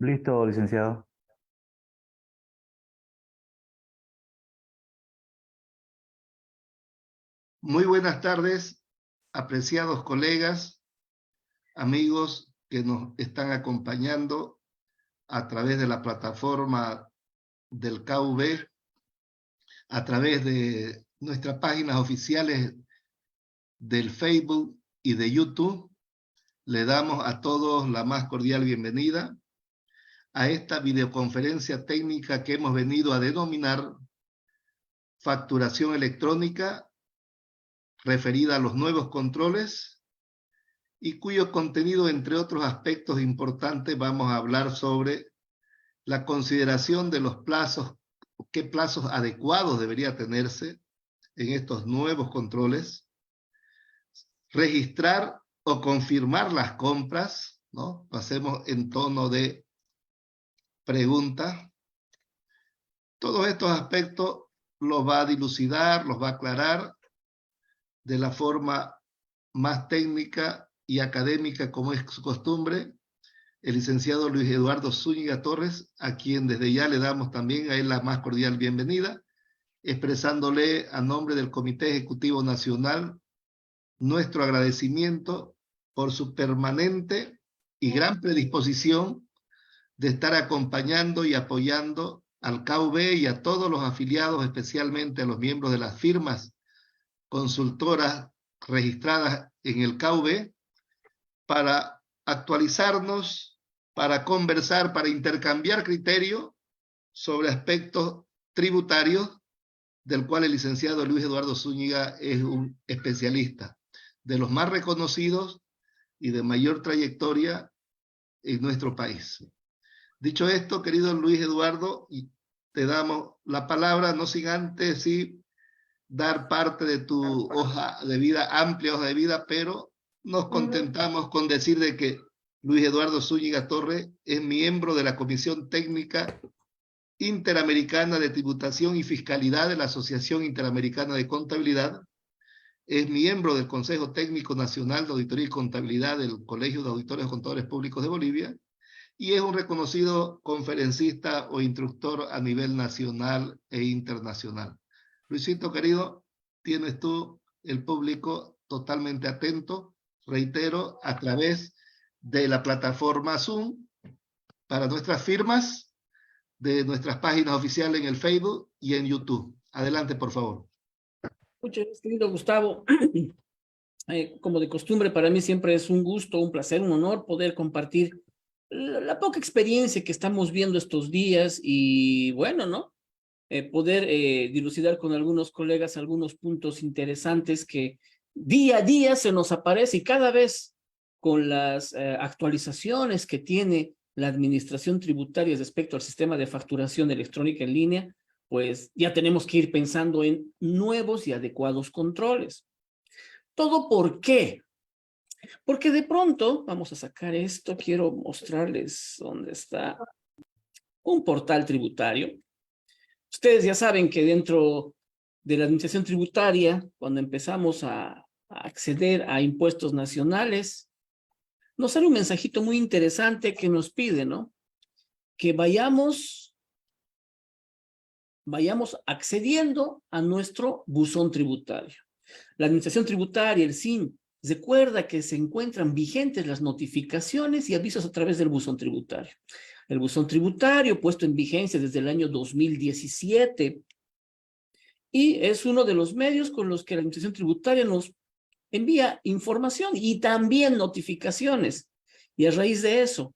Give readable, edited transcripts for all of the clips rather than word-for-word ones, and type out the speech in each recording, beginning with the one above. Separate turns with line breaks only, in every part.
Listo, licenciado.
Muy buenas tardes, apreciados colegas, amigos que nos están acompañando a través de la plataforma del KV, a través de nuestras páginas oficiales del Facebook y de YouTube. Le damos a todos la más cordial bienvenida a esta videoconferencia técnica que hemos venido a denominar facturación electrónica, referida a los nuevos controles y cuyo contenido, entre otros aspectos importantes, vamos a hablar sobre la consideración de los plazos, qué plazos adecuados debería tenerse en estos nuevos controles, registrar o confirmar las compras, ¿no? Pasemos en tono de pregunta. Todos estos aspectos los va a dilucidar, los va a aclarar de la forma más técnica y académica como es su costumbre, el licenciado Luis Eduardo Zúñiga Torres, a quien desde ya le damos también a él la más cordial bienvenida, expresándole a nombre del Comité Ejecutivo Nacional nuestro agradecimiento por su permanente y gran predisposición de estar acompañando y apoyando al KV y a todos los afiliados, especialmente a los miembros de las firmas consultoras registradas en el KV, para actualizarnos, para conversar, para intercambiar criterio sobre aspectos tributarios del cual el licenciado Luis Eduardo Zúñiga es un especialista, de los más reconocidos y de mayor trayectoria en nuestro país. Dicho esto, querido Luis Eduardo, te damos la palabra, no sin antes sí dar parte de tu hoja de vida, amplia hoja de vida, pero nos contentamos con decir de que Luis Eduardo Zúñiga Torres es miembro de la Comisión Técnica Interamericana de Tributación y Fiscalidad de la Asociación Interamericana de Contabilidad, es miembro del Consejo Técnico Nacional de Auditoría y Contabilidad del Colegio de Auditores y Contadores Públicos de Bolivia y es un reconocido conferencista o instructor a nivel nacional e internacional. Luisito, querido, tienes tú el público totalmente atento, reitero, a través de la plataforma Zoom para nuestras firmas, de nuestras páginas oficiales en el Facebook y en YouTube. Adelante, por favor.
Muchas gracias, querido Gustavo. Como de costumbre, para mí siempre es un gusto, un placer, un honor poder compartir la poca experiencia que estamos viendo estos días y bueno, ¿no? Poder dilucidar con algunos colegas algunos puntos interesantes que día a día se nos aparece y cada vez con las actualizaciones que tiene la administración tributaria respecto al sistema de facturación electrónica en línea, pues ya tenemos que ir pensando en nuevos y adecuados controles. ¿Todo por qué? Porque de pronto, vamos a sacar esto, quiero mostrarles dónde está un portal tributario. Ustedes ya saben que dentro de la administración tributaria, cuando empezamos a acceder a impuestos nacionales, nos sale un mensajito muy interesante que nos pide, ¿no? Que vayamos accediendo a nuestro buzón tributario. La administración tributaria, el SIN, recuerda que se encuentran vigentes las notificaciones y avisos a través del buzón tributario. El buzón tributario puesto en vigencia desde el año 2017 y es uno de los medios con los que la administración tributaria nos envía información y también notificaciones. Y a raíz de eso,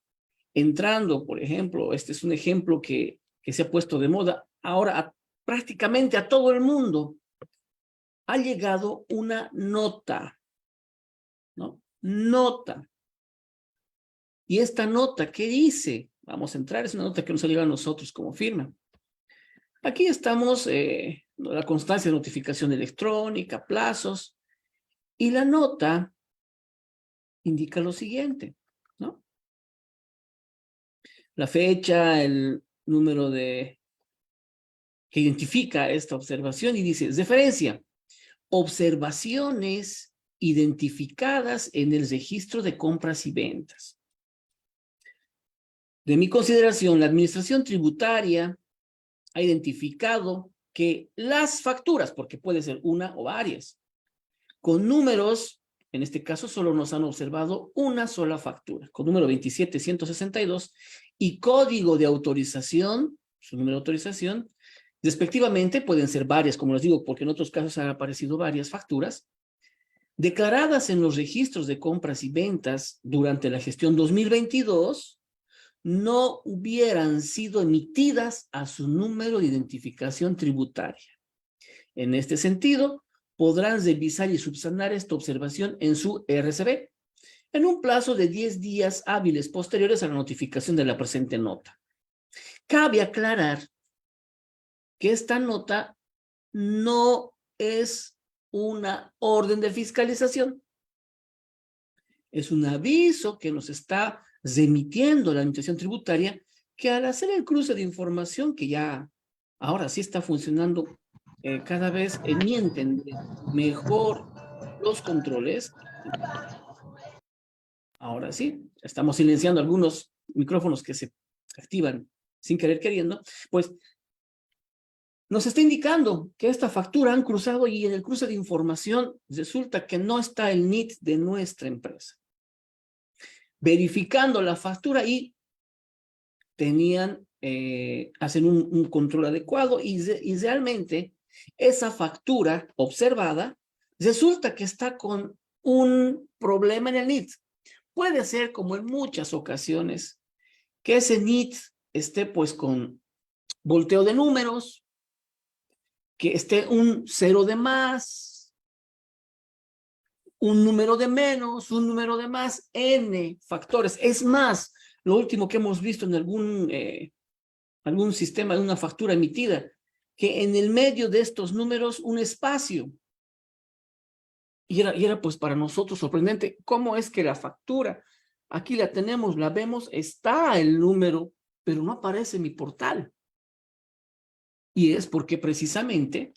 entrando, por ejemplo, este es un ejemplo que se ha puesto de moda ahora prácticamente a todo el mundo, ha llegado una nota, ¿no? Nota. Y esta nota, ¿qué dice? Vamos a entrar, es una nota que nos ha llegado a nosotros como firma. Aquí estamos, la constancia de notificación electrónica, plazos, y la nota indica lo siguiente, ¿no? La fecha, el número que identifica esta observación y dice, referencia, observaciones identificadas en el registro de compras y ventas. De mi consideración, la administración tributaria ha identificado que las facturas, porque puede ser una o varias, con números, en este caso solo nos han observado una sola factura, con número 27162 y código de autorización, su número de autorización, respectivamente pueden ser varias, como les digo, porque en otros casos han aparecido varias facturas, declaradas en los registros de compras y ventas durante la gestión 2022, no hubieran sido emitidas a su número de identificación tributaria. En este sentido, podrán revisar y subsanar esta observación en su RCB en un plazo de 10 días hábiles posteriores a la notificación de la presente nota. Cabe aclarar que esta nota no es una orden de fiscalización. Es un aviso que nos está remitiendo la administración tributaria, que al hacer el cruce de información, que ya ahora sí está funcionando cada vez, en mi entender, mejor los controles. Ahora sí, estamos silenciando algunos micrófonos que se activan sin querer queriendo, pues nos está indicando que esta factura han cruzado y en el cruce de información resulta que no está el NIT de nuestra empresa. Verificando la factura y hacen un control adecuado y realmente esa factura observada resulta que está con un problema en el NIT. Puede ser, como en muchas ocasiones, que ese NIT esté pues con volteo de números, que esté un 0 de más, un número de menos, un número de más, n factores. Es más, lo último que hemos visto en algún sistema de una factura emitida, que en el medio de estos números un espacio. Y era pues para nosotros sorprendente, ¿cómo es que la factura, aquí la tenemos, la vemos, está el número, pero no aparece en mi portal? Y es porque precisamente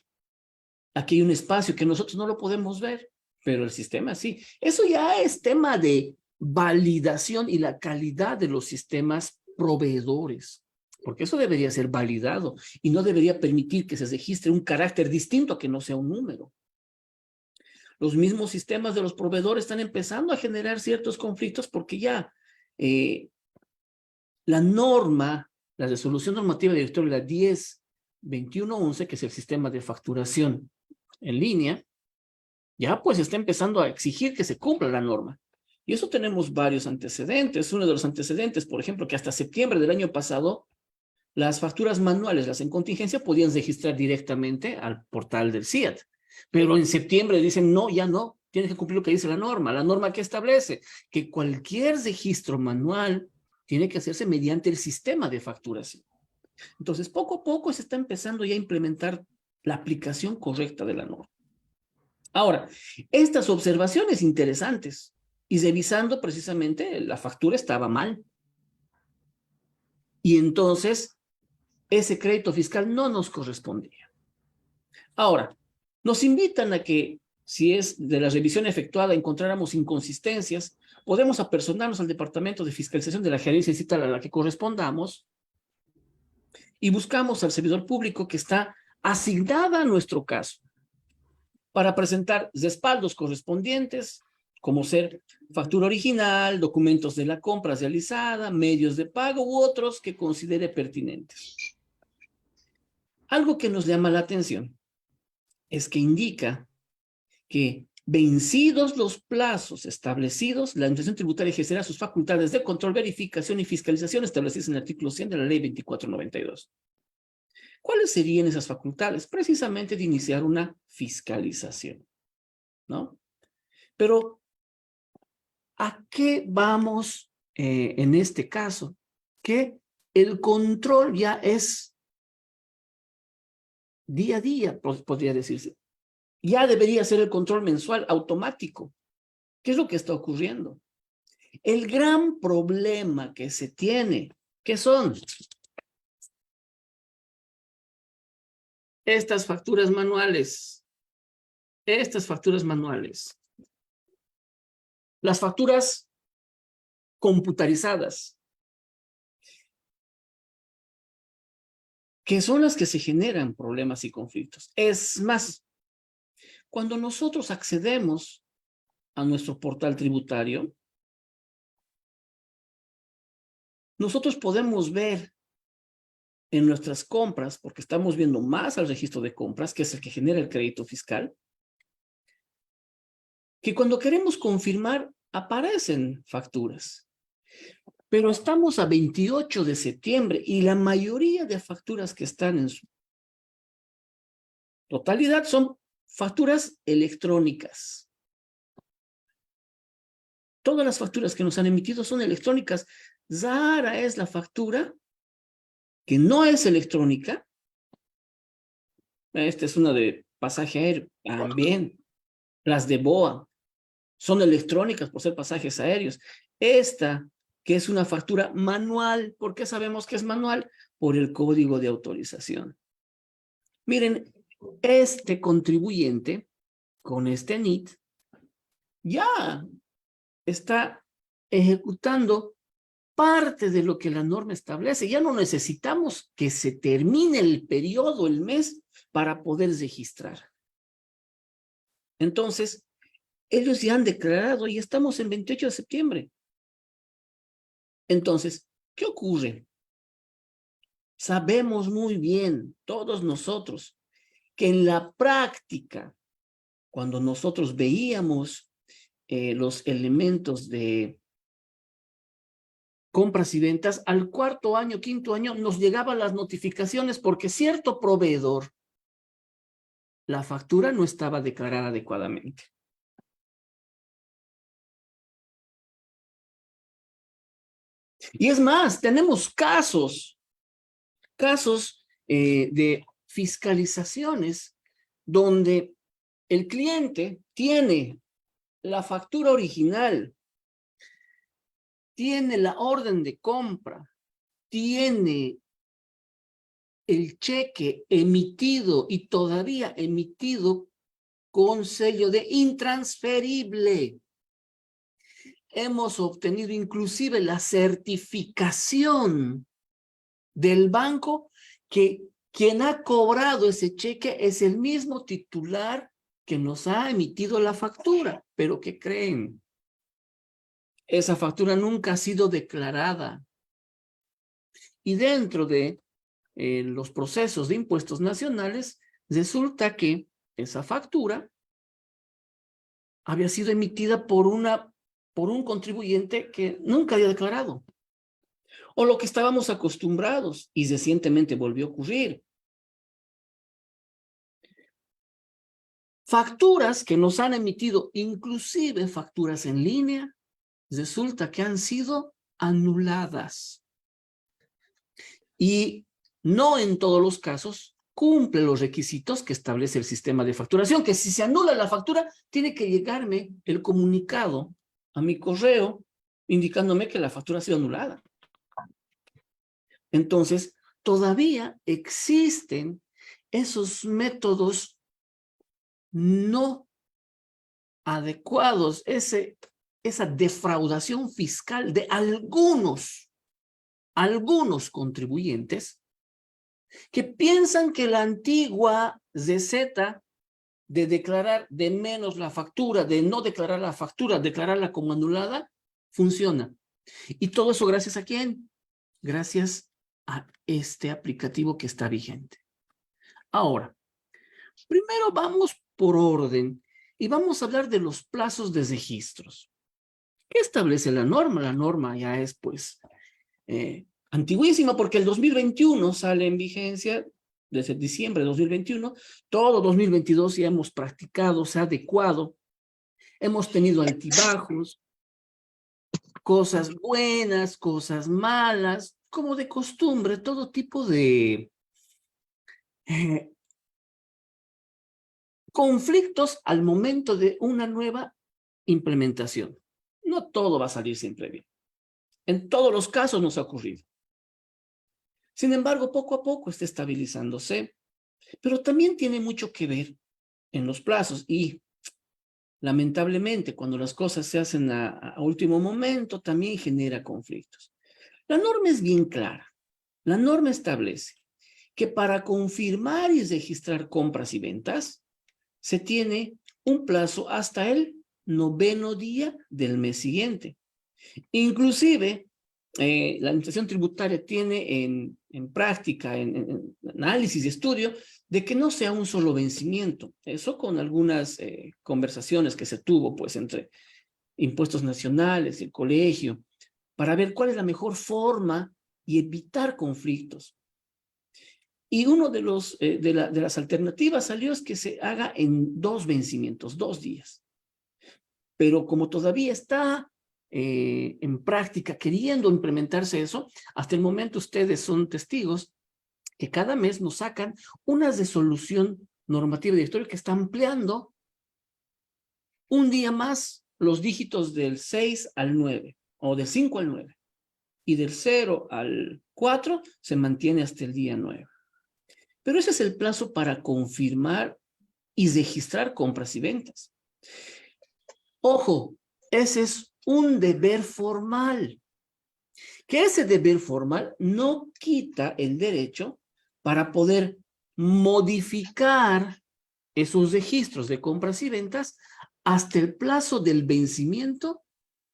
aquí hay un espacio que nosotros no lo podemos ver, pero el sistema sí. Eso ya es tema de validación y la calidad de los sistemas proveedores, porque eso debería ser validado y no debería permitir que se registre un carácter distinto a que no sea un número. Los mismos sistemas de los proveedores están empezando a generar ciertos conflictos porque ya la norma, la resolución normativa directoria, la 10.21.11, que es el sistema de facturación en línea, ya pues está empezando a exigir que se cumpla la norma. Y eso tenemos varios antecedentes. Uno de los antecedentes, por ejemplo, que hasta septiembre del año pasado, las facturas manuales, las en contingencia, podían registrar directamente al portal del SIAT. Pero en septiembre dicen, no, ya no, tienes que cumplir lo que dice la norma que establece que cualquier registro manual tiene que hacerse mediante el sistema de facturación. Entonces, poco a poco se está empezando ya a implementar la aplicación correcta de la norma. Ahora, estas observaciones interesantes, y revisando precisamente, la factura estaba mal. Y entonces, ese crédito fiscal no nos correspondía. Ahora, nos invitan a que, si es de la revisión efectuada, encontráramos inconsistencias, podemos apersonarnos al Departamento de Fiscalización de la Gerencia Distrital a la que correspondamos y buscamos al servidor público que está asignada a nuestro caso para presentar respaldos correspondientes, como ser factura original, documentos de la compra realizada, medios de pago u otros que considere pertinentes. Algo que nos llama la atención es que indica que, vencidos los plazos establecidos, la Administración Tributaria ejercerá sus facultades de control, verificación y fiscalización establecidas en el artículo 100 de la Ley 2492. ¿Cuáles serían esas facultades? Precisamente de iniciar una fiscalización, ¿no? Pero, ¿a qué vamos en este caso? Que el control ya es día a día, podría decirse. Ya debería ser el control mensual automático. ¿Qué es lo que está ocurriendo? El gran problema que se tiene, ¿qué son? Estas facturas manuales. Las facturas computarizadas. que son las que se generan problemas y conflictos. Es más, cuando nosotros accedemos a nuestro portal tributario, nosotros podemos ver en nuestras compras, porque estamos viendo más al registro de compras, que es el que genera el crédito fiscal, que cuando queremos confirmar, aparecen facturas. Pero estamos a 28 de septiembre y la mayoría de facturas que están en su totalidad son facturas electrónicas. Todas las facturas que nos han emitido son electrónicas. Rara es la factura que no es electrónica. Esta es una de pasaje aéreo. También. Las de BOA son electrónicas por ser pasajes aéreos. Esta, que es una factura manual. ¿Por qué sabemos que es manual? Por el código de autorización. Miren, este contribuyente con este NIT ya está ejecutando parte de lo que la norma establece. Ya no necesitamos que se termine el periodo, el mes, para poder registrar. Entonces, ellos ya han declarado y estamos en 28 de septiembre. Entonces, ¿qué ocurre? Sabemos muy bien, todos nosotros, que en la práctica, cuando nosotros veíamos los elementos de compras y ventas, al cuarto año, quinto año, nos llegaban las notificaciones porque cierto proveedor, la factura no estaba declarada adecuadamente. Y es más, tenemos casos de fiscalizaciones donde el cliente tiene la factura original, tiene la orden de compra, tiene el cheque emitido y todavía emitido con sello de intransferible. Hemos obtenido inclusive la certificación del banco que quien ha cobrado ese cheque es el mismo titular que nos ha emitido la factura. Pero ¿qué creen? Esa factura nunca ha sido declarada. Y dentro de los procesos de impuestos nacionales, resulta que esa factura había sido emitida por un contribuyente que nunca había declarado. O lo que estábamos acostumbrados, y recientemente volvió a ocurrir. Facturas que nos han emitido, inclusive facturas en línea, resulta que han sido anuladas. Y no en todos los casos cumple los requisitos que establece el sistema de facturación, que si se anula la factura, tiene que llegarme el comunicado a mi correo indicándome que la factura ha sido anulada. Entonces, todavía existen esos métodos no adecuados, esa defraudación fiscal de algunos contribuyentes que piensan que la antigua receta de declarar de menos la factura, de no declarar la factura, declararla como anulada, funciona. Y todo eso gracias a ¿quién? Gracias a este aplicativo que está vigente. Ahora, primero vamos por orden y vamos a hablar de los plazos de registros. ¿Qué establece la norma? La norma ya es, pues, antiguísima porque el 2021 sale en vigencia desde diciembre de 2021. Todo 2022 ya hemos practicado, se ha adecuado. Hemos tenido altibajos, cosas buenas, cosas malas, como de costumbre, todo tipo de conflictos al momento de una nueva implementación. No todo va a salir siempre bien. En todos los casos nos ha ocurrido. Sin embargo, poco a poco está estabilizándose, pero también tiene mucho que ver en los plazos y lamentablemente cuando las cosas se hacen a último momento también genera conflictos. La norma es bien clara. La norma establece que para confirmar y registrar compras y ventas, se tiene un plazo hasta el 9º día del mes siguiente. Inclusive, la administración tributaria tiene en práctica, en análisis y estudio, de que no sea un solo vencimiento. Eso con algunas conversaciones que se tuvo pues entre impuestos nacionales, el colegio, para ver cuál es la mejor forma y evitar conflictos. Y uno de las alternativas salió es que se haga en 2 vencimientos, 2 días. Pero como todavía está en práctica, queriendo implementarse eso, hasta el momento ustedes son testigos que cada mes nos sacan una resolución normativa directorio que está ampliando un día más los dígitos del 6 al 9, o del 5 al 9, y del 0 al 4 se mantiene hasta el día 9. Pero ese es el plazo para confirmar y registrar compras y ventas. Ojo, ese es un deber formal. Que ese deber formal no quita el derecho para poder modificar esos registros de compras y ventas hasta el plazo del vencimiento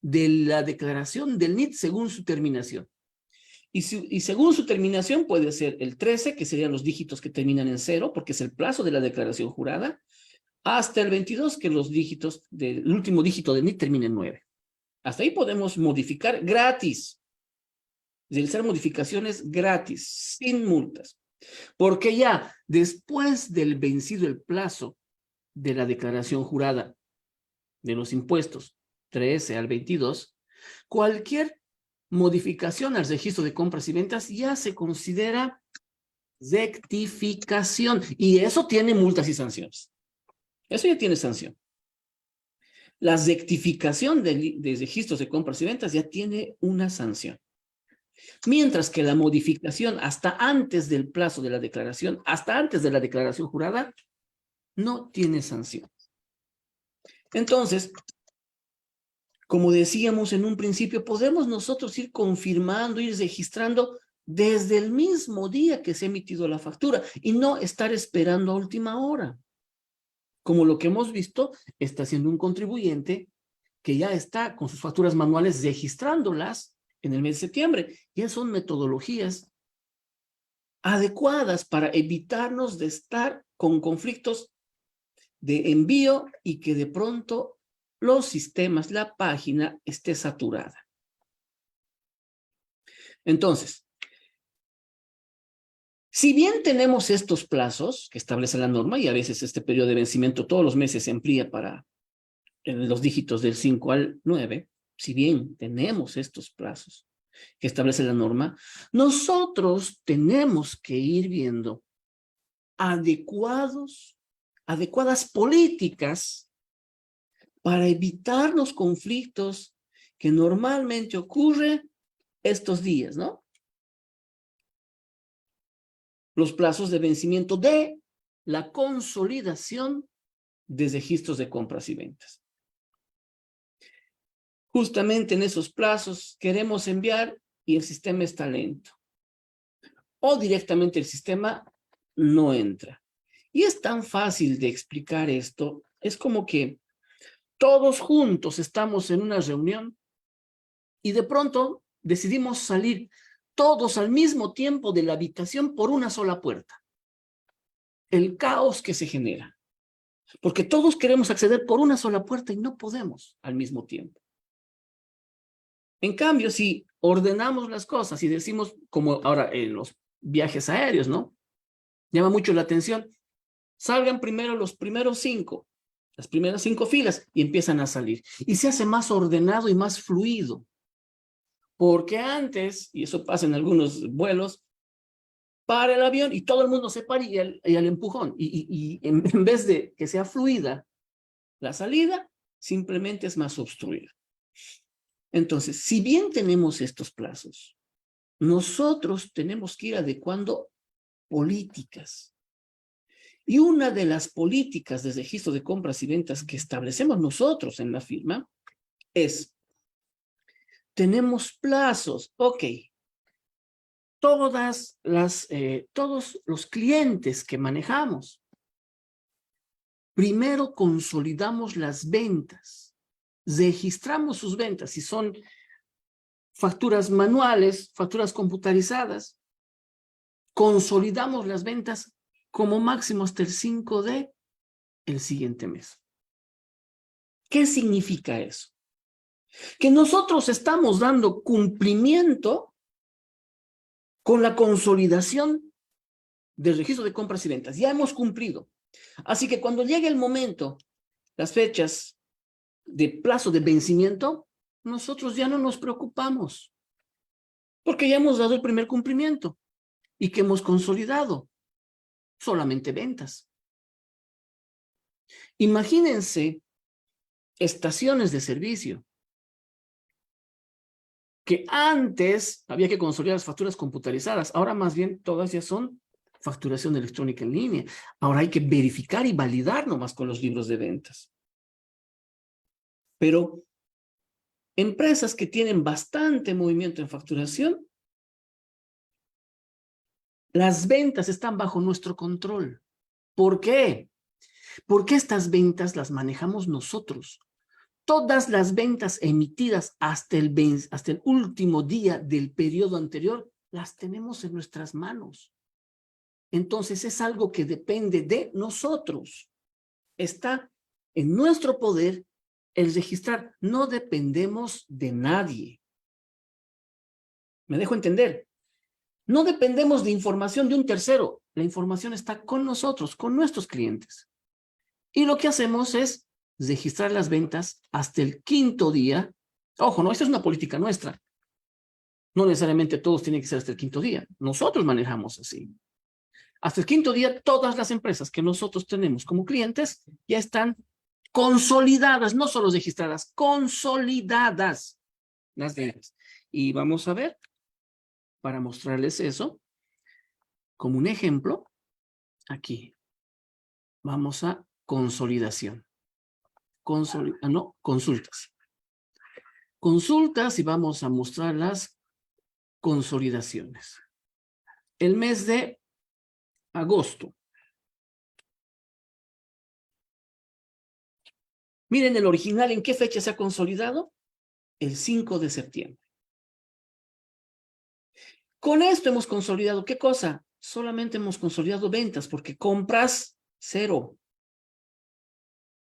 de la declaración del NIT según su terminación. Y según su terminación puede ser el 13, que serían los dígitos que terminan en 0, porque es el plazo de la declaración jurada, hasta el 22, que los dígitos del último dígito del NIT termina en 9. Hasta ahí podemos modificar gratis. Realizar modificaciones gratis, sin multas. Porque ya después del vencido el plazo de la declaración jurada de los impuestos 13 al 22, cualquier modificación al registro de compras y ventas ya se considera rectificación. Y eso tiene multas y sanciones. Eso ya tiene sanción. La rectificación de registros de compras y ventas ya tiene una sanción. Mientras que la modificación hasta antes del plazo de la declaración, hasta antes de la declaración jurada, no tiene sanción. Entonces, como decíamos en un principio, podemos nosotros ir confirmando, ir registrando desde el mismo día que se ha emitido la factura y no estar esperando a última hora. Como lo que hemos visto, está haciendo un contribuyente que ya está con sus facturas manuales registrándolas en el mes de septiembre. Ya son metodologías adecuadas para evitarnos de estar con conflictos de envío y que de pronto los sistemas, la página esté saturada. Entonces, si bien tenemos estos plazos que establece la norma, y a veces este periodo de vencimiento todos los meses se amplía para los dígitos del 5 al 9, si bien tenemos estos plazos que establece la norma, nosotros tenemos que ir viendo adecuadas políticas para evitar los conflictos que normalmente ocurren estos días, ¿no? Los plazos de vencimiento de la consolidación de registros de compras y ventas. Justamente en esos plazos queremos enviar y el sistema está lento. O directamente el sistema no entra. Y es tan fácil de explicar esto. Es como que todos juntos estamos en una reunión y de pronto decidimos salir todos al mismo tiempo de la habitación por una sola puerta. El caos que se genera. Porque todos queremos acceder por una sola puerta y no podemos al mismo tiempo. En cambio, si ordenamos las cosas y decimos, como ahora en los viajes aéreos, ¿no? Llama mucho la atención. Salgan primero los primeros 5, las primeras 5 filas y empiezan a salir. Y se hace más ordenado y más fluido. Porque antes, y eso pasa en algunos vuelos, para el avión y todo el mundo se para y al empujón. Y en vez de que sea fluida la salida, simplemente es más obstruida. Entonces, si bien tenemos estos plazos, nosotros tenemos que ir adecuando políticas. Y una de las políticas de registro de compras y ventas que establecemos nosotros en la firma es, tenemos plazos, ok, todos los clientes que manejamos. Primero consolidamos las ventas, registramos sus ventas, si son facturas manuales, facturas computarizadas, consolidamos las ventas como máximo hasta el 5 de el siguiente mes. ¿Qué significa eso? Que nosotros estamos dando cumplimiento con la consolidación del registro de compras y ventas. Ya hemos cumplido. Así que cuando llegue el momento, las fechas de plazo de vencimiento, nosotros ya no nos preocupamos, porque ya hemos dado el primer cumplimiento y que hemos consolidado solamente ventas. Imagínense estaciones de servicio que antes había que consolidar las facturas computarizadas, ahora más bien todas ya son facturación electrónica en línea. Ahora hay que verificar y validar nomás con los libros de ventas. Pero empresas que tienen bastante movimiento en facturación, las ventas están bajo nuestro control. ¿Por qué? Porque estas ventas las manejamos nosotros. Todas las ventas emitidas hasta el último día del periodo anterior, las tenemos en nuestras manos. Entonces es algo que depende de nosotros. Está en nuestro poder el registrar. No dependemos de nadie. ¿Me dejo entender? No dependemos de información de un tercero. La información está con nosotros, con nuestros clientes. Y lo que hacemos es registrar las ventas hasta el 5º día. Ojo, no, esta es una política nuestra. No necesariamente todos tienen que ser hasta el 5º día. Nosotros manejamos así. Hasta el 5º día, todas las empresas que nosotros tenemos como clientes ya están consolidadas, no solo registradas, consolidadas las ventas. Y vamos a ver, para mostrarles eso, como un ejemplo, aquí. Vamos a consolidación. Consultas. Consultas y vamos a mostrar las consolidaciones. El mes de agosto. Miren el original, ¿en qué fecha se ha consolidado? El 5 de septiembre. Con esto hemos consolidado, ¿qué cosa? Solamente hemos consolidado ventas, porque compras, 0.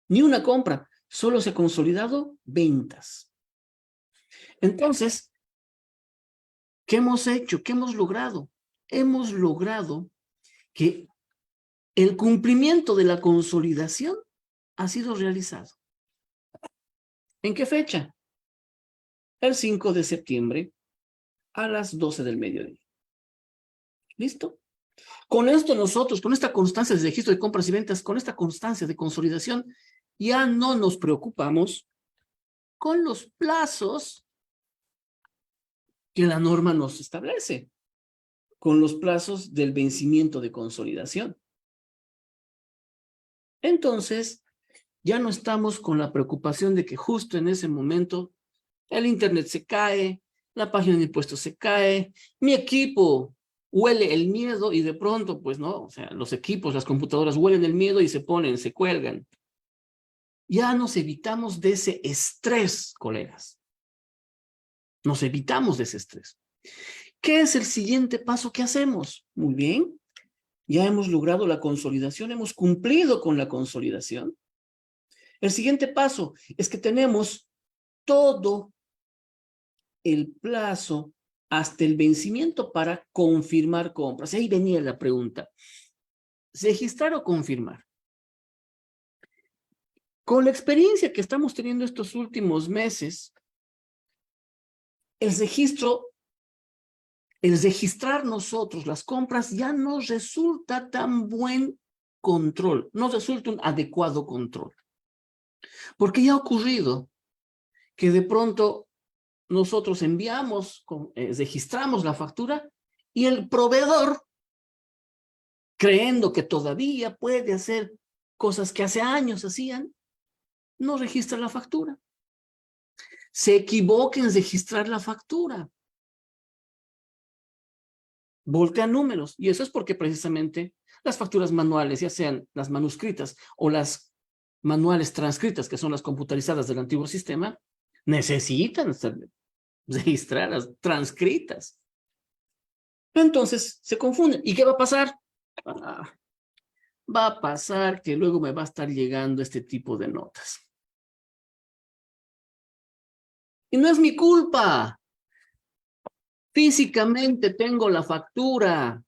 Ni una compra, solo se ha consolidado ventas. Entonces, ¿qué hemos hecho? ¿Qué hemos logrado? Hemos logrado que el cumplimiento de la consolidación ha sido realizado. ¿En qué fecha? El 5 de septiembre a las 12 del mediodía. ¿Listo? Con esto nosotros, con esta constancia de registro de compras y ventas, con esta constancia de consolidación, ya no nos preocupamos con los plazos que la norma nos establece, con los plazos del vencimiento de consolidación. Entonces, ya no estamos con la preocupación de que justo en ese momento el internet se cae, la página de impuestos se cae, mi equipo huele el miedo y de pronto, pues no, o sea, los equipos, las computadoras huelen el miedo y se ponen, se cuelgan. Ya nos evitamos de ese estrés, colegas. Nos evitamos de ese estrés. ¿Qué es el siguiente paso que hacemos? Muy bien, ya hemos logrado la consolidación, hemos cumplido con la consolidación. El siguiente paso es que tenemos todo el plazo hasta el vencimiento para confirmar compras. Ahí venía la pregunta. ¿Registrar o confirmar? Con la experiencia que estamos teniendo estos últimos meses, el registrar nosotros las compras ya no resulta tan buen control, no resulta un adecuado control. Porque ya ha ocurrido que de pronto nosotros registramos la factura y el proveedor, creyendo que todavía puede hacer cosas que hace años hacían, no registra la factura. Se equivoca en registrar la factura. voltean números. Y eso es porque precisamente las facturas manuales, ya sean las manuscritas o las manuales transcritas, que son las computarizadas del antiguo sistema, necesitan ser registradas, transcritas. Entonces se confunden. ¿Y qué va a pasar? Va a pasar que luego me va a estar llegando este tipo de notas. Y no es mi culpa. Físicamente tengo la factura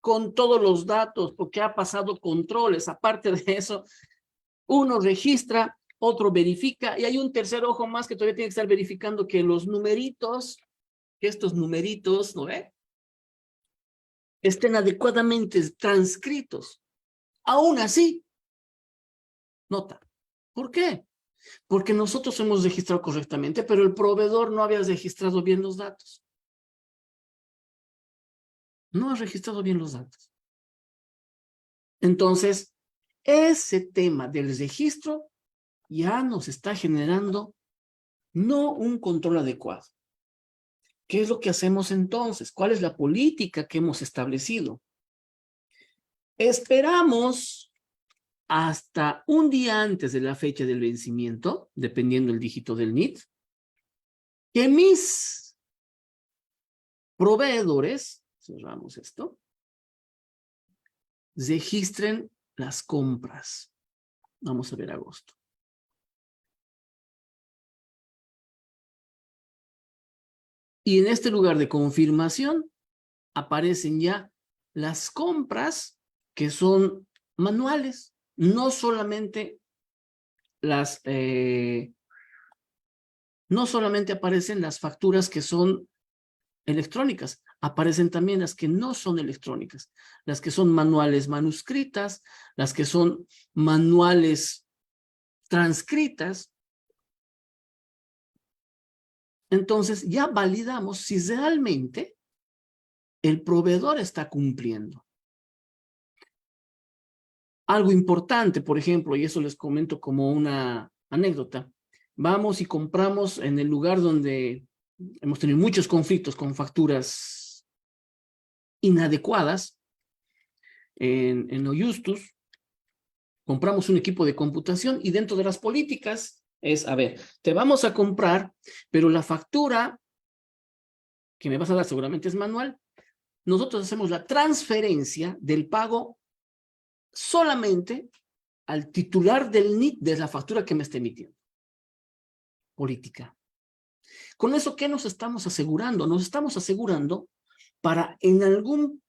con todos los datos porque ha pasado controles. Aparte de eso, uno registra, otro verifica y hay un tercer ojo más que todavía tiene que estar verificando que los numeritos, que estos numeritos, ¿no ve? Estén adecuadamente transcritos. Aún así, nota. ¿Por qué? Porque nosotros hemos registrado correctamente, pero el proveedor no había registrado bien los datos. No ha registrado bien los datos. Entonces, ese tema del registro ya nos está generando no un control adecuado. ¿Qué es lo que hacemos entonces? ¿Cuál es la política que hemos establecido? Esperamos hasta un día antes de la fecha del vencimiento, dependiendo del dígito del NIT, que mis proveedores, cerramos esto, registren las compras. Vamos a ver agosto. Y en este lugar de confirmación aparecen ya las compras que son manuales, no solamente no solamente aparecen las facturas que son electrónicas, aparecen también las que no son electrónicas, las que son manuales manuscritas, las que son manuales transcritas. Entonces ya validamos si realmente el proveedor está cumpliendo. Algo importante, por ejemplo, y eso les comento como una anécdota, vamos y compramos en el lugar donde hemos tenido muchos conflictos con facturas inadecuadas, en Oyustus, compramos un equipo de computación y dentro de las políticas es, a ver, te vamos a comprar, pero la factura que me vas a dar seguramente es manual. Nosotros hacemos la transferencia del pago solamente al titular del NIT de la factura que me esté emitiendo. Política. Con eso, ¿qué nos estamos asegurando? Nos estamos asegurando para en algún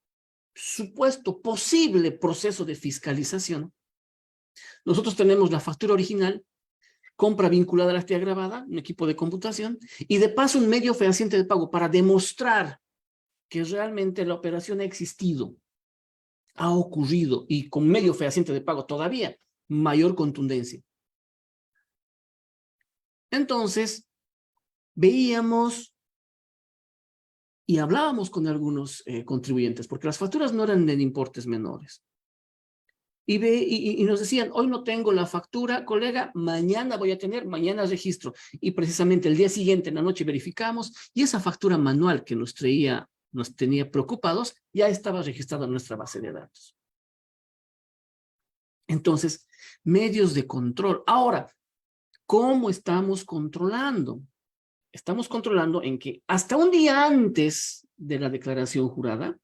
supuesto posible proceso de fiscalización. Nosotros tenemos la factura original, compra vinculada a la actividad grabada, un equipo de computación, y de paso un medio fehaciente de pago para demostrar que realmente la operación ha existido, ha ocurrido, y con medio fehaciente de pago todavía mayor contundencia. Entonces, veíamos y hablábamos con algunos contribuyentes, porque las facturas no eran de importes menores. Y nos decían, hoy no tengo la factura, colega, mañana voy a tener, mañana registro. Y precisamente el día siguiente, en la noche, verificamos, y esa factura manual que nos tenía preocupados, ya estaba registrada en nuestra base de datos. Entonces, medios de control. Ahora, ¿cómo estamos controlando? Estamos controlando en que hasta un día antes de la declaración jurada,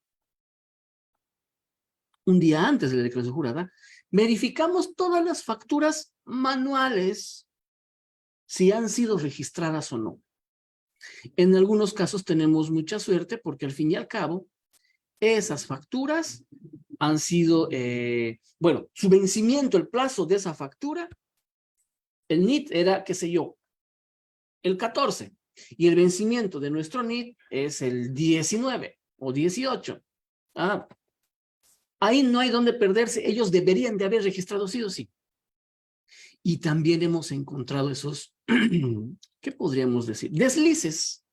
verificamos todas las facturas manuales si han sido registradas o no. En algunos casos tenemos mucha suerte porque al fin y al cabo esas facturas han sido, bueno, su vencimiento, el plazo de esa factura, el NIT era, qué sé yo, el 14 y el vencimiento de nuestro NIT es el 19 o 18. Ahí no hay donde perderse, ellos deberían de haber registrado sí o sí. Y también hemos encontrado esos, ¿qué podríamos decir? Deslices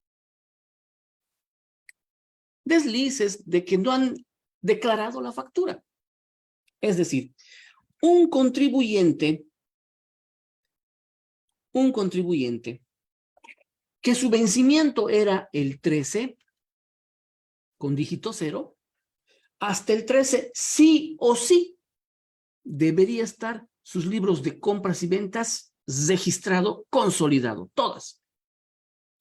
de que no han declarado la factura. Es decir, un contribuyente que su vencimiento era el 13, con dígito 0, hasta el 13 sí o sí debería estar sus libros de compras y ventas registrado, consolidado, todas.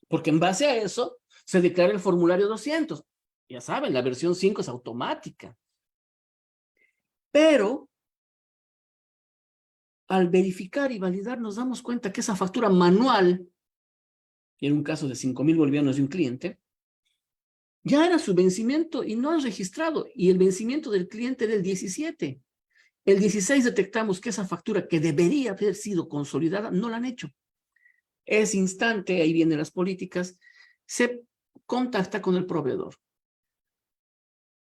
Porque en base a eso se declara el formulario 200. Ya saben, la versión 5 es automática. Pero al verificar y validar nos damos cuenta que esa factura manual, en un caso de 5,000 bolivianos de un cliente, ya era su vencimiento y no han registrado. Y el vencimiento del cliente era el 17. El 16 detectamos que esa factura que debería haber sido consolidada no la han hecho. Ese instante, ahí vienen las políticas, se contacta con el proveedor.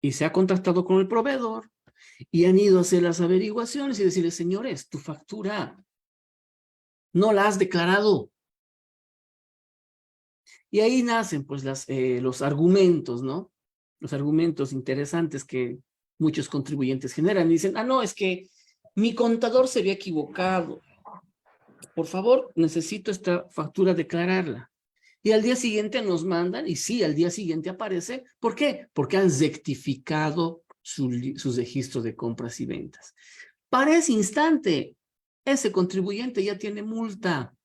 Y se ha contactado con el proveedor y han ido a hacer las averiguaciones y decirle, señores, tu factura no la has declarado. Y ahí nacen pues los argumentos, ¿no? Los argumentos interesantes que muchos contribuyentes generan. Y dicen, no, es que mi contador se había equivocado. Por favor, necesito esta factura declararla. Y al día siguiente nos mandan, y sí, al día siguiente aparece. ¿Por qué? Porque han rectificado sus registros de compras y ventas. Para ese instante, ese contribuyente ya tiene multa.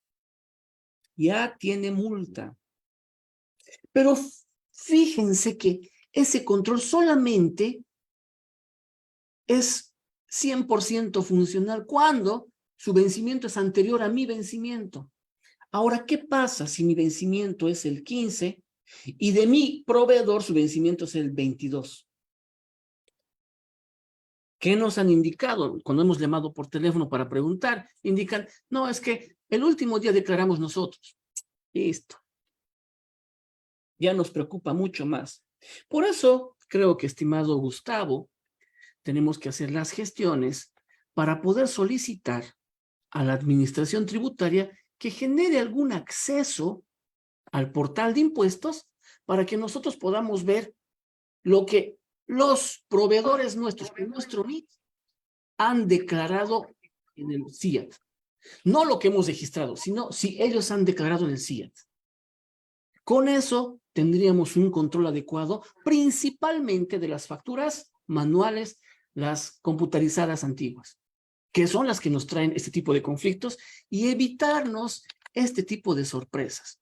Ya tiene multa. Pero fíjense que ese control solamente es 100% funcional cuando su vencimiento es anterior a mi vencimiento. Ahora, ¿qué pasa si mi vencimiento es el 15 y de mi proveedor su vencimiento es el 22? ¿Qué nos han indicado? Cuando hemos llamado por teléfono para preguntar, indican, no, es que el último día declaramos nosotros. Listo. Ya nos preocupa mucho más. Por eso, creo que, estimado Gustavo, tenemos que hacer las gestiones para poder solicitar a la administración tributaria que genere algún acceso al portal de impuestos para que nosotros podamos ver lo que los proveedores nuestros, en nuestro NIT, han declarado en el CIAT. No lo que hemos registrado, sino si ellos han declarado en el CIAT. Con eso tendríamos un control adecuado, principalmente de las facturas manuales, las computarizadas antiguas, que son las que nos traen este tipo de conflictos, y evitarnos este tipo de sorpresas,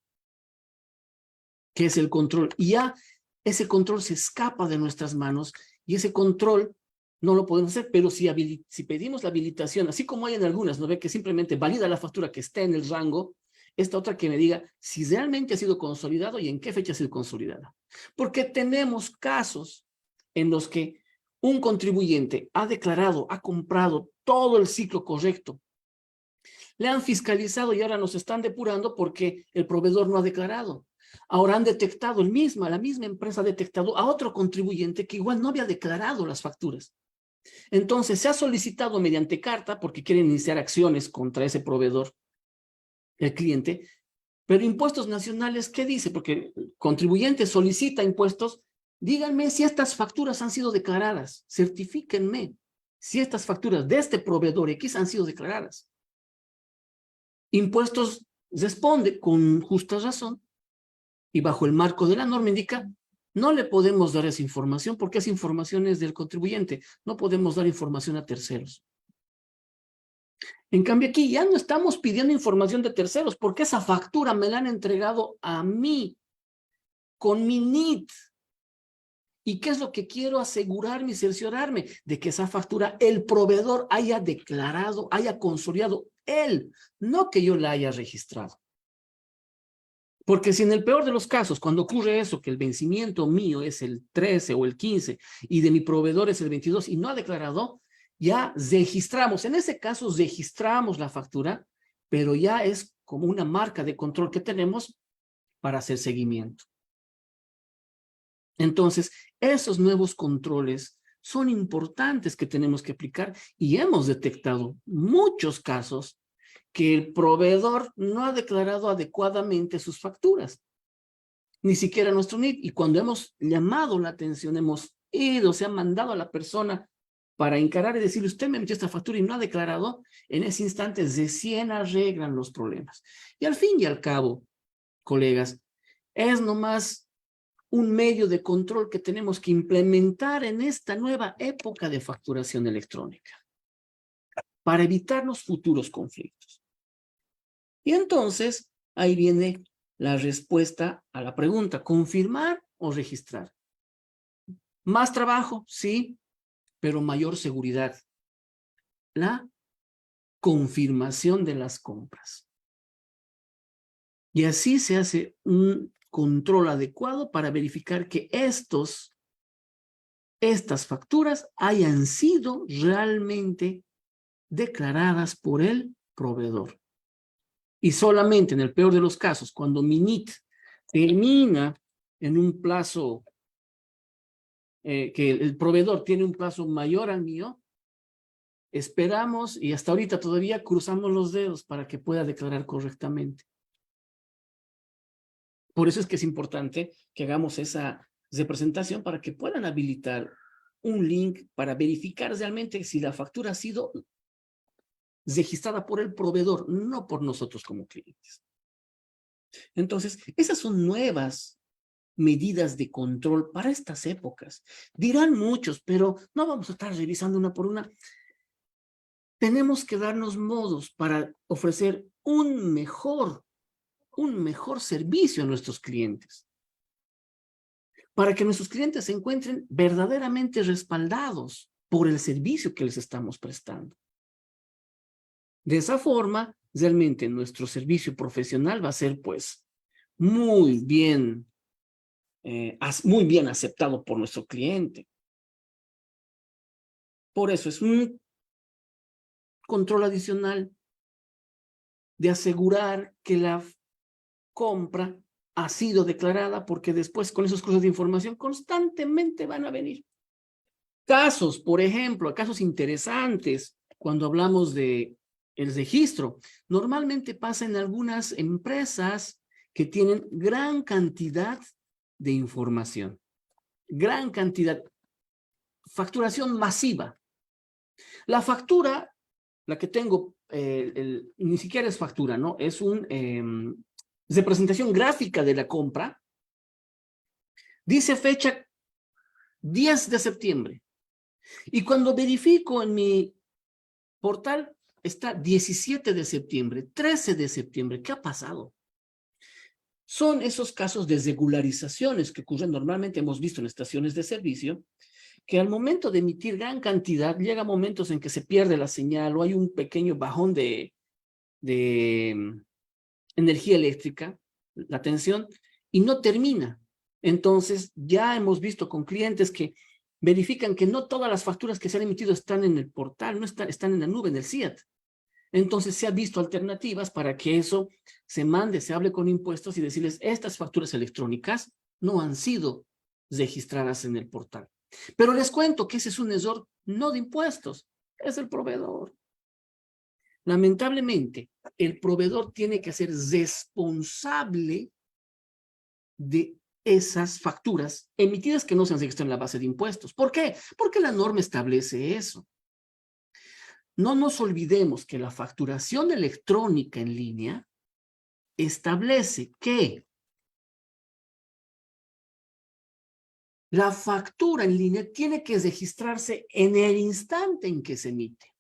que es el control. Y ya ese control se escapa de nuestras manos, y ese control no lo podemos hacer, pero si pedimos la habilitación, así como hay en algunas, ¿no ve? Que simplemente valida la factura que esté en el rango, esta otra que me diga si realmente ha sido consolidado y en qué fecha ha sido consolidada. Porque tenemos casos en los que un contribuyente ha declarado, ha comprado todo el ciclo correcto, le han fiscalizado y ahora nos están depurando porque el proveedor no ha declarado. Ahora han detectado la misma empresa ha detectado a otro contribuyente que igual no había declarado las facturas. Entonces se ha solicitado mediante carta porque quieren iniciar acciones contra ese proveedor, el cliente, pero Impuestos Nacionales, ¿qué dice? Porque el contribuyente solicita impuestos, díganme si estas facturas han sido declaradas, certifíquenme si estas facturas de este proveedor X han sido declaradas. Impuestos responde con justa razón y bajo el marco de la norma indica, no le podemos dar esa información porque esa información es del contribuyente, no podemos dar información a terceros. En cambio aquí ya no estamos pidiendo información de terceros porque esa factura me la han entregado a mí con mi NIT. ¿Y qué es lo que quiero asegurarme y cerciorarme? De que esa factura el proveedor haya declarado, haya consolidado él, no que yo la haya registrado. Porque si en el peor de los casos, cuando ocurre eso, que el vencimiento mío es el 13 o el 15 y de mi proveedor es el 22 y no ha declarado, ya registramos. En ese caso registramos la factura, pero ya es como una marca de control que tenemos para hacer seguimiento. Entonces, esos nuevos controles son importantes que tenemos que aplicar y hemos detectado muchos casos que el proveedor no ha declarado adecuadamente sus facturas, ni siquiera nuestro NIT. Y cuando hemos llamado la atención, hemos ido, se ha mandado a la persona para encarar y decirle, usted me metió esta factura y no ha declarado, en ese instante recién arreglan los problemas. Y al fin y al cabo, colegas, es nomás un medio de control que tenemos que implementar en esta nueva época de facturación electrónica para evitarnos futuros conflictos. Y entonces, ahí viene la respuesta a la pregunta, ¿confirmar o registrar? Más trabajo, sí, pero mayor seguridad. La confirmación de las compras. Y así se hace un control adecuado para verificar que estas facturas hayan sido realmente declaradas por el proveedor. Y solamente en el peor de los casos, cuando MINIT termina en un plazo, que el proveedor tiene un plazo mayor al mío, esperamos y hasta ahorita todavía cruzamos los dedos para que pueda declarar correctamente. Por eso es que es importante que hagamos esa representación para que puedan habilitar un link para verificar realmente si la factura ha sido registrada por el proveedor, no por nosotros como clientes. Entonces, esas son nuevas medidas de control para estas épocas. Dirán muchos, pero no vamos a estar revisando una por una. Tenemos que darnos modos para ofrecer un mejor servicio a nuestros clientes. Para que nuestros clientes se encuentren verdaderamente respaldados por el servicio que les estamos prestando. De esa forma, realmente nuestro servicio profesional va a ser, pues, muy bien aceptado por nuestro cliente. Por eso es un control adicional de asegurar que la compra ha sido declarada, porque después con esos cruces de información constantemente van a venir casos, por ejemplo, casos interesantes cuando hablamos de el registro. Normalmente pasa en algunas empresas que tienen gran cantidad de información, gran cantidad, facturación masiva. La factura, la que tengo, ni siquiera es factura, ¿no? Es una representación gráfica de la compra. Dice fecha 10 de septiembre. Y cuando verifico en mi portal, está 17 de septiembre, 13 de septiembre. ¿Qué ha pasado? Son esos casos de regularizaciones que ocurren normalmente, hemos visto en estaciones de servicio, que al momento de emitir gran cantidad, llega momentos en que se pierde la señal o hay un pequeño bajón de energía eléctrica, la tensión, y no termina. Entonces, ya hemos visto con clientes que verifican que no todas las facturas que se han emitido están en el portal, no están en la nube, en el CIAT. Entonces, se han visto alternativas para que eso se mande, se hable con impuestos y decirles, estas facturas electrónicas no han sido registradas en el portal. Pero les cuento que ese es un error no de impuestos, es el proveedor. Lamentablemente, el proveedor tiene que ser responsable de esas facturas emitidas que no se han registrado en la base de impuestos. ¿Por qué? Porque la norma establece eso. No nos olvidemos que la facturación electrónica en línea establece que la factura en línea tiene que registrarse en el instante en que se emite.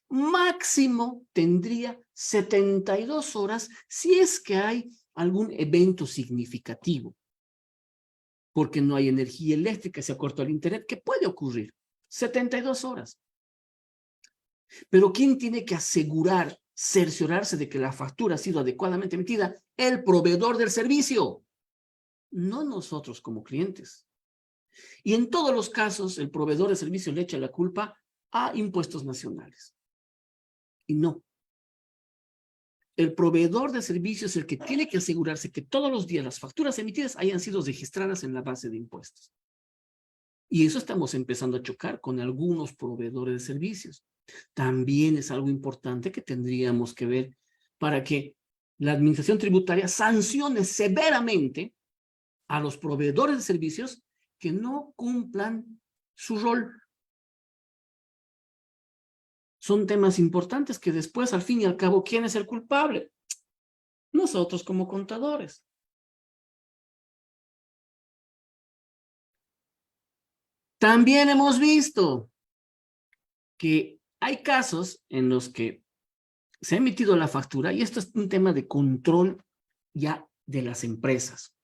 Máximo tendría 72 horas si es que hay algún evento significativo, porque no hay energía eléctrica, se ha cortado el internet, ¿qué puede ocurrir? 72 horas. Pero ¿quién tiene que asegurar, cerciorarse de que la factura ha sido adecuadamente emitida? El proveedor del servicio, no nosotros como clientes. Y en todos los casos, el proveedor de servicio le echa la culpa a impuestos nacionales. Y no. El proveedor de servicios es el que tiene que asegurarse que todos los días las facturas emitidas hayan sido registradas en la base de impuestos. Y eso estamos empezando a chocar con algunos proveedores de servicios. También es algo importante que tendríamos que ver para que la administración tributaria sancione severamente a los proveedores de servicios que no cumplan su rol. Son temas importantes que después, al fin y al cabo, ¿quién es el culpable? Nosotros como contadores. También hemos visto que hay casos en los que se ha emitido la factura, y esto es un tema de control ya de las empresas.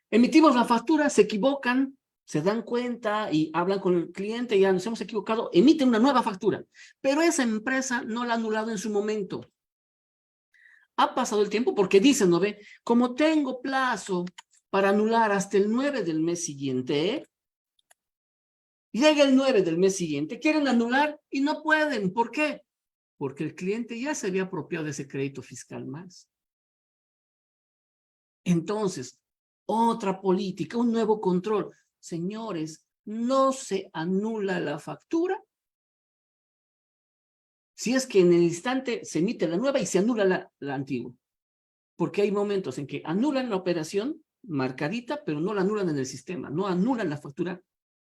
Emitimos la factura, se equivocan, se dan cuenta y hablan con el cliente, ya nos hemos equivocado, emiten una nueva factura, pero esa empresa no la ha anulado en su momento. Ha pasado el tiempo porque dicen, ¿no ve? Como tengo plazo para anular hasta el 9 del mes siguiente, llega el 9 del mes siguiente, quieren anular y no pueden. ¿Por qué? Porque el cliente ya se había apropiado de ese crédito fiscal más. Entonces, otra política, un nuevo control. Señores, no se anula la factura si es que en el instante se emite la nueva y se anula la antigua. Porque hay momentos en que anulan la operación marcadita, pero no la anulan en el sistema, no anulan la factura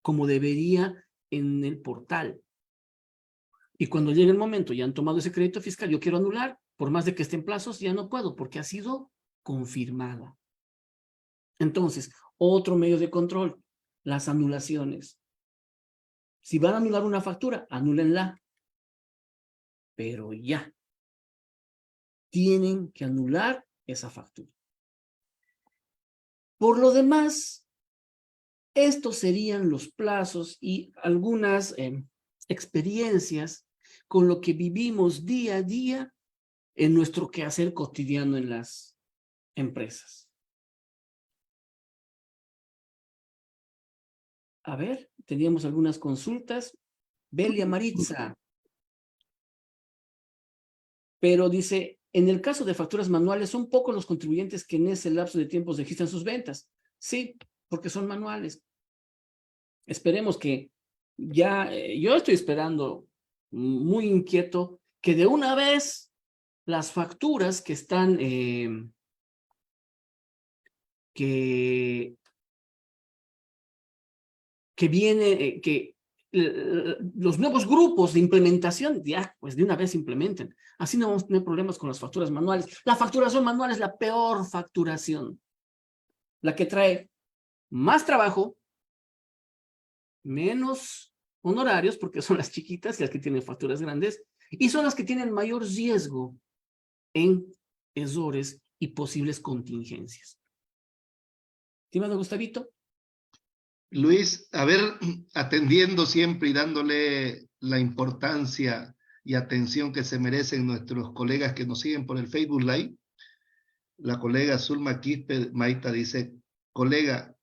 como debería en el portal. Y cuando llega el momento, ya han tomado ese crédito fiscal, yo quiero anular, por más de que esté en plazos, ya no puedo, porque ha sido confirmada. Entonces, otro medio de control, las anulaciones. Si van a anular una factura, anúlenla. Pero ya. Tienen que anular esa factura. Por lo demás, estos serían los plazos y algunas experiencias con lo que vivimos día a día en nuestro quehacer cotidiano en las empresas. A ver, teníamos algunas consultas. Belia Maritza. Pero dice, en el caso de facturas manuales, son pocos los contribuyentes que en ese lapso de tiempo registran sus ventas. Sí, porque son manuales. Esperemos que ya, yo estoy esperando muy inquieto que de una vez las facturas que están, que viene, que los nuevos grupos de implementación, ya, pues de una vez implementen. Así no vamos a tener problemas con las facturas manuales. La facturación manual es la peor facturación. La que trae más trabajo, menos honorarios, porque son las chiquitas y las que tienen facturas grandes, y son las que tienen mayor riesgo en errores y posibles contingencias. Estimado Gustavito.
Luis, a ver, atendiendo siempre y dándole la importancia y atención que se merecen nuestros colegas que nos siguen por el Facebook Live, la colega Zulma Quispe Maita dice, colega,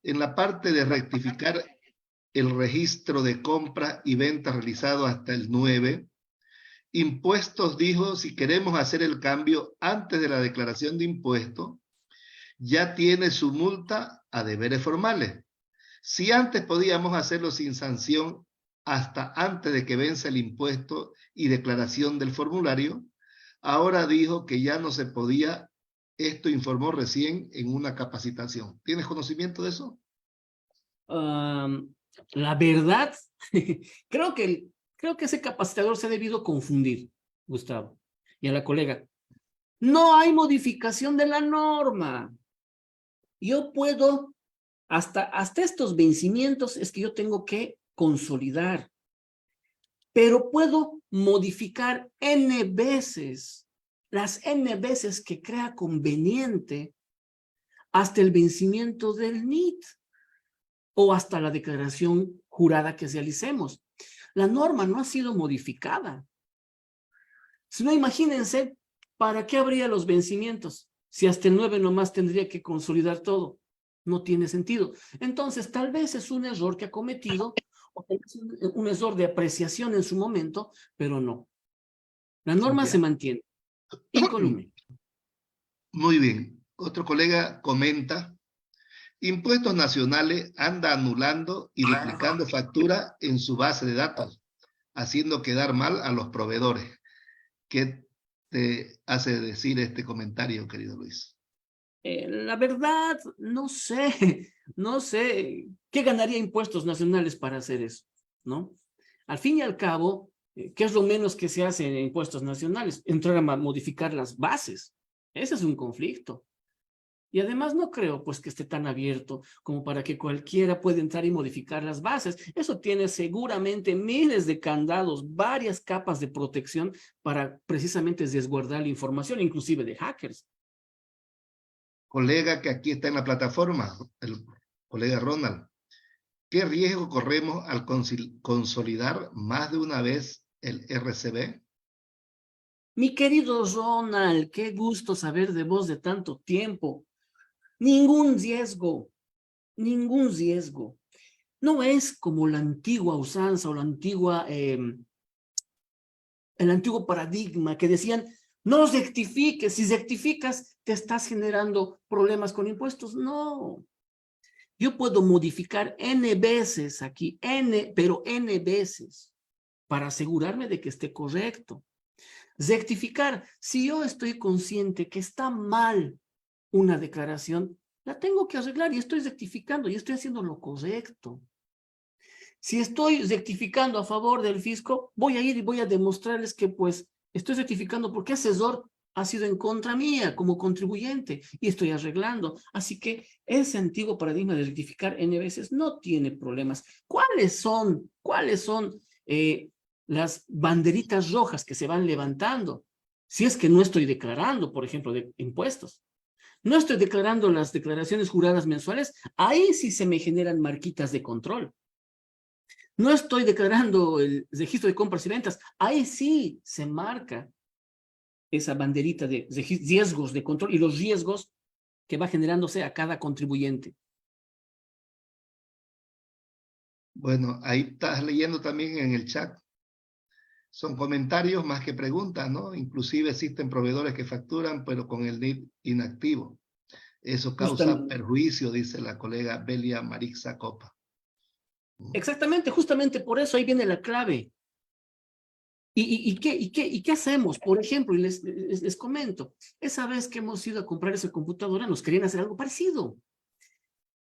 en la parte de rectificar el registro de compra y venta realizado hasta el 9, Impuestos dijo, si queremos hacer el cambio antes de la declaración de impuestos, ya tiene su multa a deberes formales. Si antes podíamos hacerlo sin sanción hasta antes de que venza el impuesto y declaración del formulario, ahora dijo que ya no se podía. Esto informó recién en una capacitación. ¿Tienes conocimiento de eso?
La verdad, creo que ese capacitador se ha debido confundir, Gustavo, y a la colega. No hay modificación de la norma. Yo puedo, hasta estos vencimientos es que yo tengo que consolidar, pero puedo modificar N veces, las N veces que crea conveniente hasta el vencimiento del NIT o hasta la declaración jurada que realicemos. La norma no ha sido modificada. Si no, imagínense, ¿para qué habría los vencimientos? Si hasta el 9 nomás tendría que consolidar todo. No tiene sentido. Entonces, tal vez es un error que ha cometido, o tal vez un error de apreciación en su momento, pero no. La norma se mantiene incolume.
Muy bien. Otro colega comenta, Impuestos Nacionales anda anulando y duplicando factura en su base de datos, haciendo quedar mal a los proveedores. ¿Qué te hace decir este comentario, querido Luis?
La verdad, no sé qué ganaría Impuestos Nacionales para hacer eso, ¿no? Al fin y al cabo, ¿qué es lo menos que se hace en Impuestos Nacionales? Entrar a modificar las bases. Ese es un conflicto. Y además no creo pues que esté tan abierto como para que cualquiera pueda entrar y modificar las bases. Eso tiene seguramente miles de candados, varias capas de protección para precisamente resguardar la información, inclusive de hackers.
Colega que aquí está en la plataforma, el colega Ronald, ¿qué riesgo corremos al consolidar más de una vez el RCB?
Mi querido Ronald, qué gusto saber de vos de tanto tiempo. Ningún riesgo, ningún riesgo. No es como la antigua usanza o la antigua, el antiguo paradigma que decían, no rectifiques, si rectificas te estás generando problemas con impuestos. No, yo puedo modificar N veces aquí, pero N veces, para asegurarme de que esté correcto. Rectificar, si yo estoy consciente que está mal una declaración, la tengo que arreglar y estoy rectificando y estoy haciendo lo correcto. Si estoy rectificando a favor del fisco, voy a ir y voy a demostrarles que pues estoy rectificando porque asesor ha sido en contra mía como contribuyente y estoy arreglando. Así que ese antiguo paradigma de rectificar N veces no tiene problemas. ¿Cuáles son las banderitas rojas que se van levantando? Si es que no estoy declarando, por ejemplo, de impuestos. No estoy declarando las declaraciones juradas mensuales, ahí sí se me generan marquitas de control. No estoy declarando el registro de compras y ventas, ahí sí se marca esa banderita de riesgos de control y los riesgos que va generándose a cada contribuyente.
Bueno, ahí estás leyendo también en el chat. Son comentarios más que preguntas, ¿no? Inclusive existen proveedores que facturan, pero con el NIT inactivo. Eso causa perjuicio, dice la colega Belia Marixa Copa.
Exactamente, justamente por eso ahí viene la clave. ¿Y qué hacemos? Por ejemplo, y les comento, esa vez que hemos ido a comprar esa computadora, nos querían hacer algo parecido.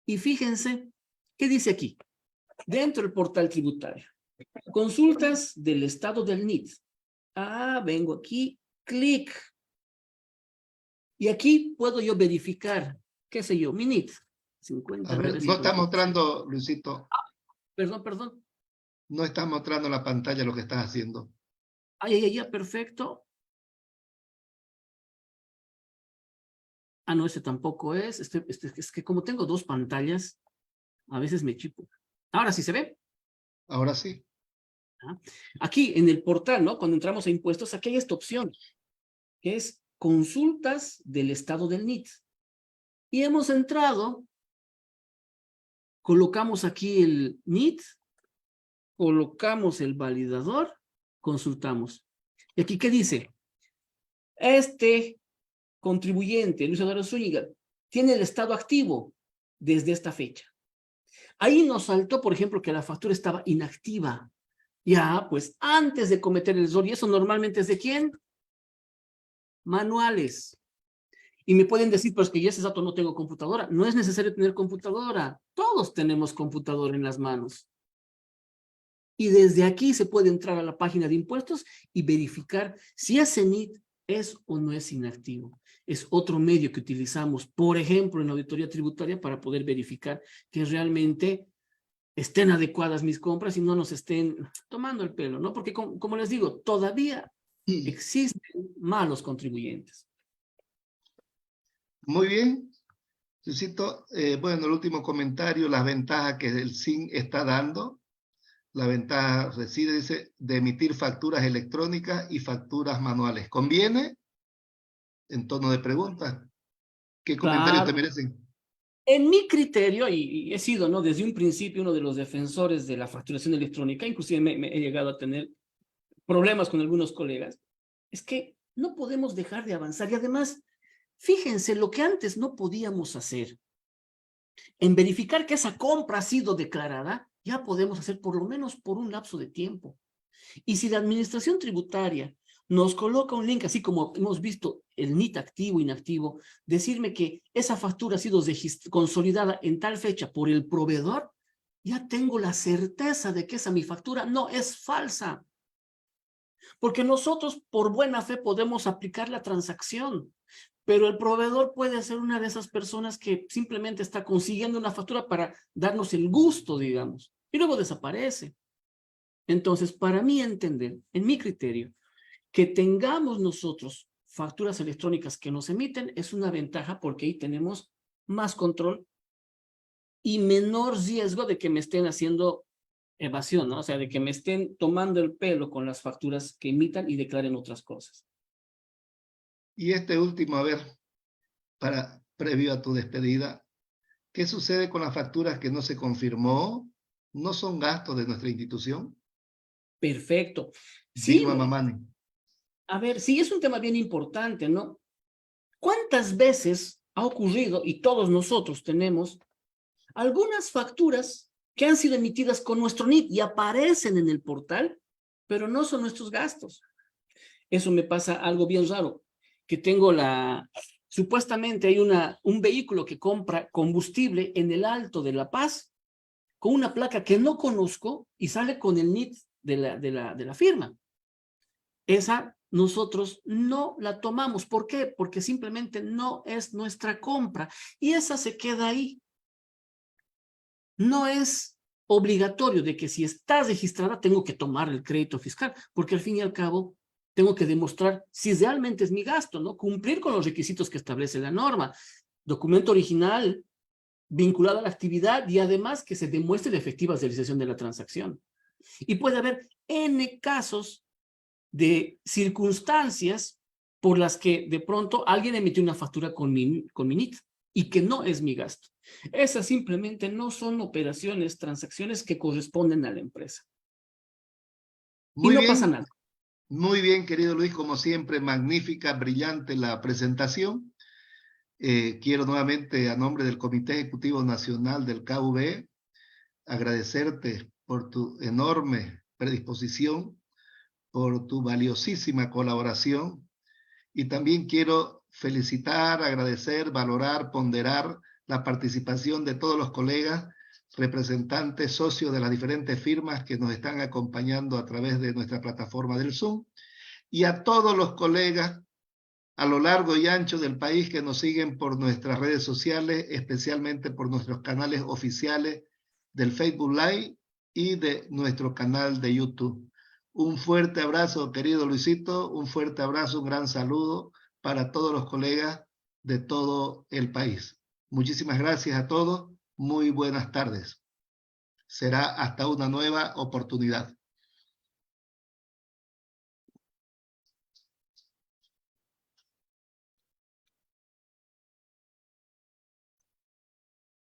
Y fíjense, ¿qué dice aquí? Dentro del portal tributario. Consultas del estado del NIT. Vengo aquí, clic. Y aquí puedo yo verificar, qué sé yo, mi NIT. 50,
a ver, no está mostrando, Luisito.
Perdón.
No está mostrando en la pantalla lo que estás haciendo.
Ya, perfecto. No, ese tampoco es. Es que como tengo dos pantallas, a veces me chipo. Ahora sí se ve.
Ahora sí.
Aquí en el portal, ¿no? Cuando entramos a impuestos, aquí hay esta opción, que es consultas del estado del NIT. Y hemos entrado, colocamos aquí el NIT, colocamos el validador, consultamos. ¿Y aquí qué dice? Este contribuyente, Luis Eduardo Zúñiga, tiene el estado activo desde esta fecha. Ahí nos saltó, por ejemplo, que la factura estaba inactiva. Ya, pues antes de cometer el error, y eso normalmente es de ¿quién? Manuales. Y me pueden decir, pues que ya ese dato no tengo computadora. No es necesario tener computadora. Todos tenemos computadora en las manos. Y desde aquí se puede entrar a la página de impuestos y verificar si ese NIT es o no es inactivo. Es otro medio que utilizamos, por ejemplo, en la auditoría tributaria para poder verificar que realmente estén adecuadas mis compras y no nos estén tomando el pelo, ¿no? Porque como les digo, todavía existen malos contribuyentes.
Muy bien. Luisito, bueno, el último comentario, las ventajas que el SIN está dando. La ventaja reside, dice, de emitir facturas electrónicas y facturas manuales. ¿Conviene? En tono de pregunta. ¿Qué comentarios te merecen?
En mi criterio, y he sido, ¿no? Desde un principio uno de los defensores de la facturación electrónica, inclusive me he llegado a tener problemas con algunos colegas, es que no podemos dejar de avanzar. Y además, fíjense, lo que antes no podíamos hacer, en verificar que esa compra ha sido declarada, ya podemos hacer por lo menos por un lapso de tiempo. Y si la administración tributaria nos coloca un link, así como hemos visto el NIT activo, inactivo, decirme que esa factura ha sido consolidada en tal fecha por el proveedor, ya tengo la certeza de que esa mi factura no es falsa. Porque nosotros por buena fe podemos aplicar la transacción, pero el proveedor puede ser una de esas personas que simplemente está consiguiendo una factura para darnos el gusto, digamos, y luego desaparece. Entonces, para mí entender, en mi criterio, que tengamos nosotros facturas electrónicas que nos emiten es una ventaja porque ahí tenemos más control y menor riesgo de que me estén haciendo evasión, ¿no? O sea, de que me estén tomando el pelo con las facturas que emitan y declaren otras cosas.
Y este último, a ver, previo a tu despedida, ¿qué sucede con las facturas que no se confirmó? ¿No son gastos de nuestra institución?
Perfecto. Sí,
Dilma Mamani.
a ver, sí, es un tema bien importante, ¿no? ¿Cuántas veces ha ocurrido, y todos nosotros tenemos, algunas facturas que han sido emitidas con nuestro NIP y aparecen en el portal, pero no son nuestros gastos? Eso me pasa algo bien raro, que tengo supuestamente hay un vehículo que compra combustible en el Alto de La Paz con una placa que no conozco y sale con el NIT de la firma. Esa nosotros no la tomamos. ¿Por qué? Porque simplemente no es nuestra compra y esa se queda ahí. No es obligatorio de que si está registrada tengo que tomar el crédito fiscal, porque al fin y al cabo tengo que demostrar si realmente es mi gasto, ¿no? Cumplir con los requisitos que establece la norma. Documento original vinculado a la actividad y además que se demuestre la efectiva realización de la transacción. Y puede haber N casos de circunstancias por las que de pronto alguien emitió una factura con mi NIT y que no es mi gasto. Esas simplemente no son operaciones, transacciones que corresponden a la empresa. Y
Muy
no pasa
bien,
nada.
muy bien, querido Luis, como siempre, magnífica, brillante la presentación. Quiero nuevamente, a nombre del Comité Ejecutivo Nacional del KV, agradecerte por tu enorme predisposición, por tu valiosísima colaboración y también quiero felicitar, agradecer, valorar, ponderar la participación de todos los colegas, representantes, socios de las diferentes firmas que nos están acompañando a través de nuestra plataforma del Zoom y a todos los colegas a lo largo y ancho del país que nos siguen por nuestras redes sociales, especialmente por nuestros canales oficiales del Facebook Live y de nuestro canal de YouTube. Un fuerte abrazo, querido Luisito, un fuerte abrazo, un gran saludo para todos los colegas de todo el país. Muchísimas gracias a todos, muy buenas tardes. Será hasta una nueva oportunidad.